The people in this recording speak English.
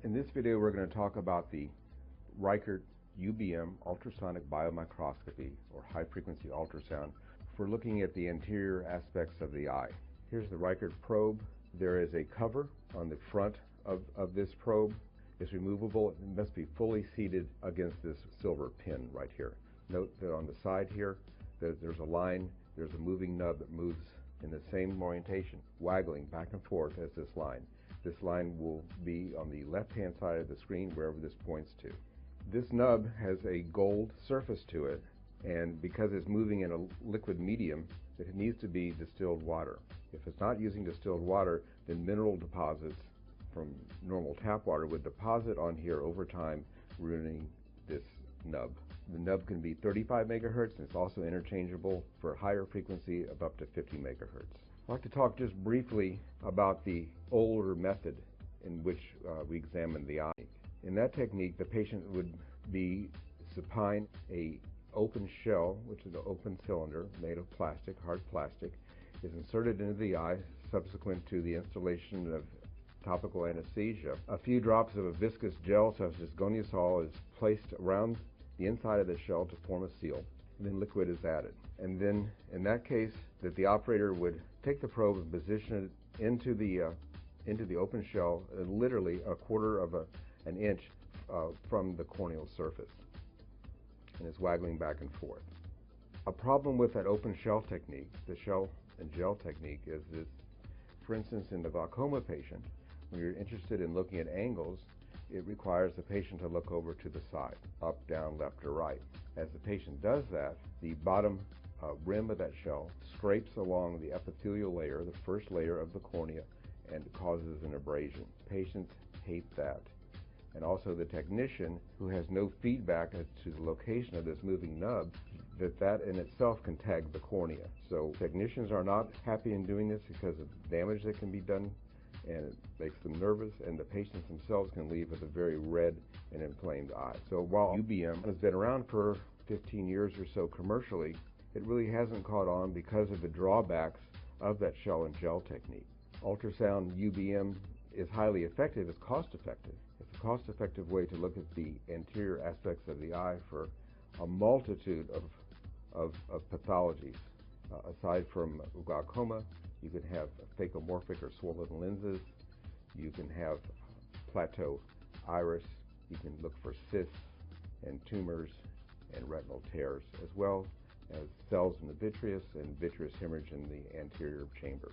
In this video, we're going to talk about the Reichert UBM ultrasonic biomicroscopy, or high-frequency ultrasound, for looking at the anterior aspects of the eye. Here's the Reichert probe. There is a cover on the front of this probe. It's removable. It must be fully seated against this silver pin right here. Note that on the side here, there's a line, there's a moving nub that moves in the same orientation, waggling back and forth as this line. This line will be on the left-hand side of the screen, wherever this points to. This nub has a gold surface to it, and because it's moving in a liquid medium, it needs to be distilled water. If it's not using distilled water, then mineral deposits from normal tap water would deposit on here over time, ruining this nub. The nub can be 35 megahertz, and it's also interchangeable for higher frequency of up to 50 megahertz. I'd like to talk just briefly about the older method in which we examine the eye. In that technique, the patient would be supine an open shell, which is an open cylinder made of plastic, hard plastic, is inserted into the eye subsequent to the installation of topical anesthesia. A few drops of a viscous gel such as goniosol is placed around the inside of the shell to form a seal. And then liquid is added. And then in that case, that the operator would take the probe and position it into the open shell, literally a quarter of an inch from the corneal surface, and it's waggling back and forth. A problem with that open shell technique, the shell and gel technique, is that, for instance, in the glaucoma patient, when you're interested in looking at angles, it requires the patient to look over to the side, up, down, left, or right. As the patient does that, the bottom rim of that shell scrapes along the epithelial layer, the first layer of the cornea, and causes an abrasion. Patients hate that. And also the technician, who has no feedback as to the location of this moving nub, that in itself can tag the cornea. So technicians are not happy in doing this because of the damage that can be done, and it makes them nervous, and the patients themselves can leave with a very red and inflamed eye. So while UBM has been around for 15 years or so commercially, it really hasn't caught on because of the drawbacks of that shell and gel technique. Ultrasound UBM is highly effective. It's cost effective. It's a cost effective way to look at the anterior aspects of the eye for a multitude of pathologies. Aside from glaucoma, you can have phacomorphic or swollen lenses. You can have plateau iris. You can look for cysts and tumors and retinal tears, as well as cells in the vitreous and vitreous hemorrhage in the anterior chamber.